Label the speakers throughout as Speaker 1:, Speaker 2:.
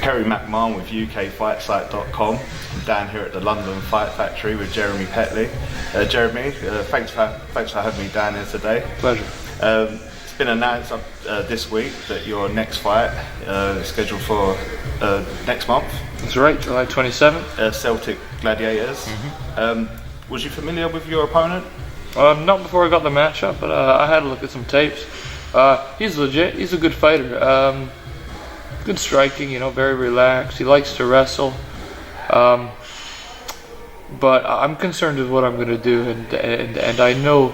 Speaker 1: Kerry McMahon with UKFightsite.com. I'm down here at the London Fight Factory with Jeremy Petley. Jeremy, thanks for having me down here today.
Speaker 2: Pleasure.
Speaker 1: It's been announced this week that your next fight is scheduled for next month.
Speaker 2: That's right, July 27th.
Speaker 1: Celtic Gladiators. Mm-hmm. Was you familiar with your opponent?
Speaker 2: Not before I got the matchup, but I had a look at some tapes. He's legit. He's a good fighter. Good striking, you know, very relaxed. He likes to wrestle. But I'm concerned with what I'm going to do, and I know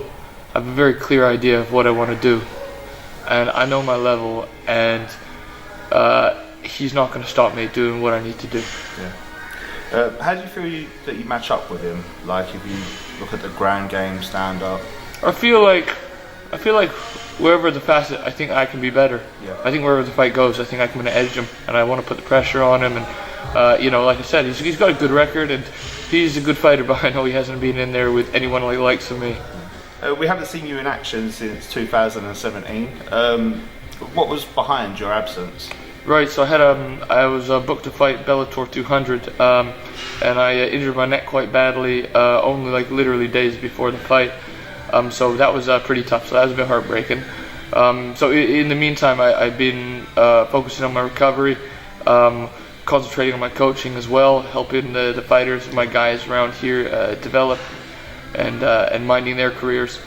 Speaker 2: I have a very clear idea of what I want to do, and I know my level, and he's not going to stop me doing what I need to do.
Speaker 1: Yeah. How do you feel that you match up with him? Like if you look at the ground game, stand up.
Speaker 2: I feel like wherever the facet, I think I can be better.
Speaker 1: Yeah.
Speaker 2: I think wherever the fight goes, I think I'm going to edge him, and I want to put the pressure on him. And you know, like I said, he's got a good record, and he's a good fighter. But I know he hasn't been in there with anyone like the likes of me.
Speaker 1: We haven't seen you in action since 2017. What was behind your absence?
Speaker 2: Right, so I was booked to fight Bellator 200, and I injured my neck quite badly, only like literally days before the fight. So that was pretty tough. So that was a bit heartbreaking. So in the meantime, I've been focusing on my recovery, concentrating on my coaching as well, helping the fighters, my guys around here develop and minding their careers.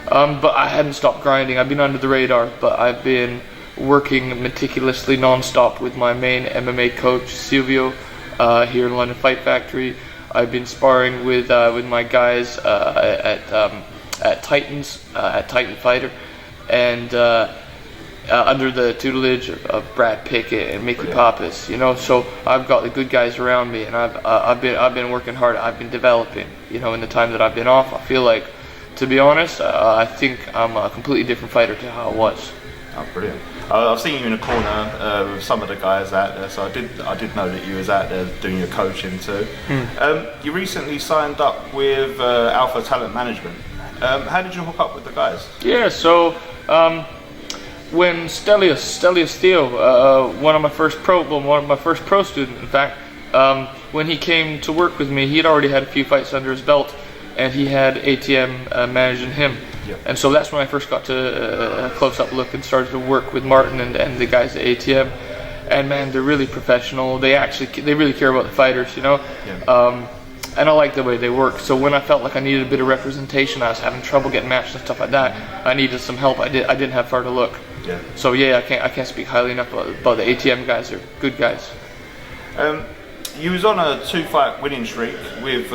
Speaker 2: But I hadn't stopped grinding. I've been under the radar, but I've been working meticulously non-stop with my main MMA coach Theo here in London Fight Factory. I've been sparring with my guys at Titans, at Titan Fighter, and under the tutelage of Brad Pickett and Mickey Pappas, you know. So I've got the good guys around me, and I've been working hard. I've been developing, you know, in the time that I've been off. I feel like, to be honest, I think I'm a completely different fighter to how I was.
Speaker 1: Oh, brilliant. I've seen you in a corner with some of the guys out there, so I did know that you was out there doing your coaching too. You recently signed up with Alpha Talent Management. How did you hook up with the guys? Yeah,
Speaker 2: so when Stelios Theo, one of my first pro students, in fact, when he came to work with me, he had already had a few fights under his belt, and he had ATM managing him.
Speaker 1: Yep.
Speaker 2: And so that's when I first got to a close-up look and started to work with Martin and the guys at ATM. And man, they're really professional. They really care about the fighters, you know.
Speaker 1: Yeah.
Speaker 2: And I like the way they work. So when I felt like I needed a bit of representation, I was having trouble getting matched and stuff like that, I needed some help. I didn't have far to look.
Speaker 1: Yeah.
Speaker 2: So yeah, I can't speak highly enough about the ATM guys. They're good guys.
Speaker 1: You was on a 2-fight winning streak with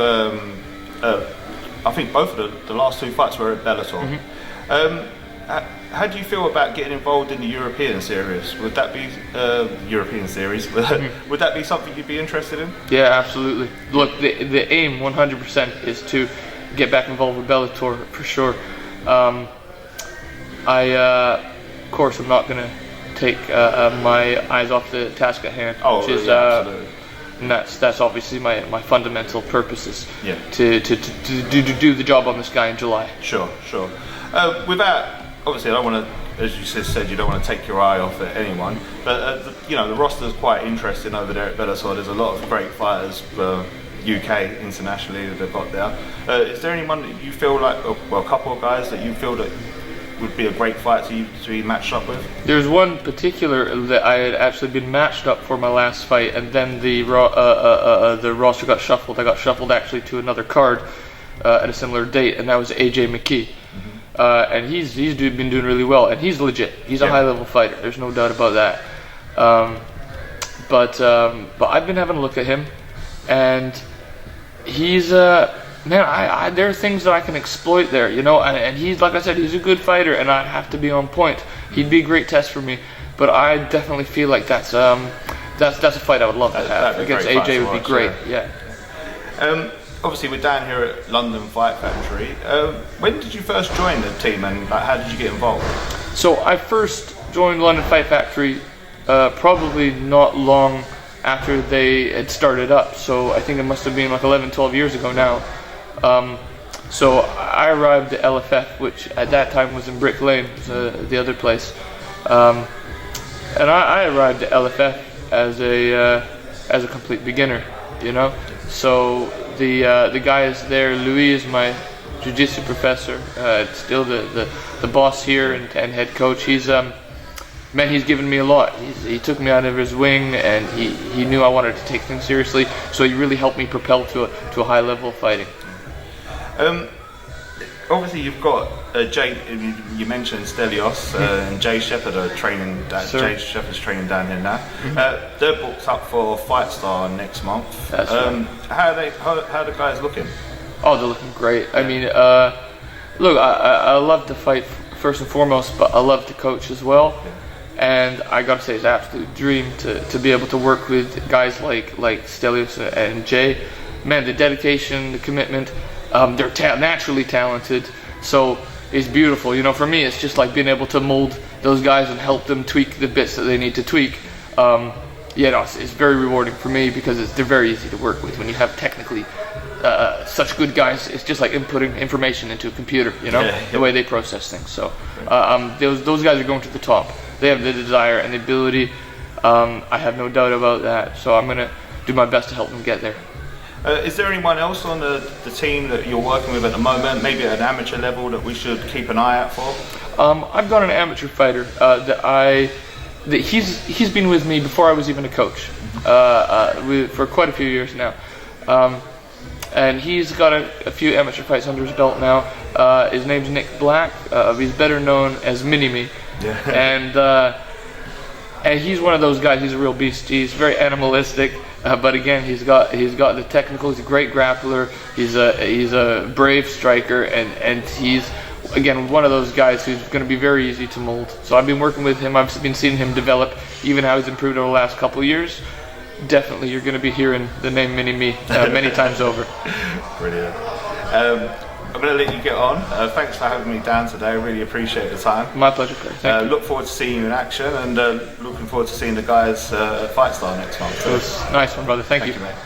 Speaker 1: I think both of the last 2 fights were at Bellator. Mm-hmm. How do you feel about getting involved in the European series? Would that be Would that be something you'd be interested in?
Speaker 2: Yeah, absolutely. Look, the aim 100% is to get back involved with Bellator for sure. Of course, I'm not going to take my eyes off the task at hand, which is absolutely. And that's obviously my fundamental purposes.
Speaker 1: Yeah.
Speaker 2: To do the job on this guy in July.
Speaker 1: Sure. Without, obviously, I don't want to, as you said, you don't want to take your eye off at anyone. But you know, the roster's quite interesting over there at Bellator. There's a lot of great fighters, UK, internationally, that they've got there. Is there anyone that you feel like, well, a couple of guys that you feel that would be a great fight to be matched up with? There's
Speaker 2: one particular that I had actually been matched up for my last fight, and then the roster got shuffled. I got shuffled actually to another card at a similar date, and that was AJ McKee. Mm-hmm. And he's been doing really well, and he's legit. He's a high-level fighter. There's no doubt about that. But I've been having a look at him, and he's man, there are things that I can exploit there, you know, and he's, like I said, he's a good fighter, and I'd have to be on point. He'd be a great test for me, but I definitely feel like that's a fight I would love to have. Against AJ would be great, yeah.
Speaker 1: Obviously, we're down here at London Fight Factory. When did you first join the team, and how did you get involved?
Speaker 2: So I first joined London Fight Factory probably not long after they had started up, so I think it must have been like 11-12 years ago now. So I arrived at LFF, which at that time was in Brick Lane, the other place. And I arrived at LFF as a complete beginner, you know. So the guys there, Louis is my jiu-jitsu professor, still the boss here and head coach. He's given me a lot. He took me out of his wing, and he knew I wanted to take things seriously, so he really helped me propel to a high level of fighting.
Speaker 1: Obviously, you've got Jay. You mentioned Stelios and Jay Shepherd are training. Jay Shepherd's training down here now. They're booked up for Fightstar next month.
Speaker 2: That's right.
Speaker 1: How are the guys looking?
Speaker 2: Oh, they're looking great. I mean, look, I love to fight first and foremost, but I love to coach as well. And I gotta say, it's an absolute dream to be able to work with guys like Stelios and Jay. Man, the dedication, the commitment. They're naturally talented, so it's beautiful. You know, for me, it's just like being able to mold those guys and help them tweak the bits that they need to tweak. It's very rewarding for me because they're very easy to work with. When you have technically such good guys, it's just like inputting information into a computer, you know, the way they process things. So those guys are going to the top. They have the desire and the ability. I have no doubt about that. So I'm going to do my best to help them get there.
Speaker 1: Is there anyone else on the team that you're working with at the moment, maybe at an amateur level, that we should keep an eye out for?
Speaker 2: I've got an amateur fighter he's been with me before I was even a coach for quite a few years now. And he's got a few amateur fights under his belt now. His name's Nick Black. He's better known as Mini-Me. Yeah. And he's one of those guys. He's a real beast. He's very animalistic, but again, he's got the technical. He's a great grappler. He's a brave striker, and he's again one of those guys who's going to be very easy to mold. So I've been working with him. I've been seeing him develop, even how he's improved over the last couple of years. Definitely, you're going to be hearing the name Mini-Me many times over.
Speaker 1: Brilliant. I'm going to let you get on. Thanks for having me down today. I really appreciate the time.
Speaker 2: My pleasure, Craig. Thank you.
Speaker 1: Look forward to seeing you in action, and looking forward to seeing the guys at Fightstar next month.
Speaker 2: It was nice one, brother. Thank you.
Speaker 1: Thank you, mate.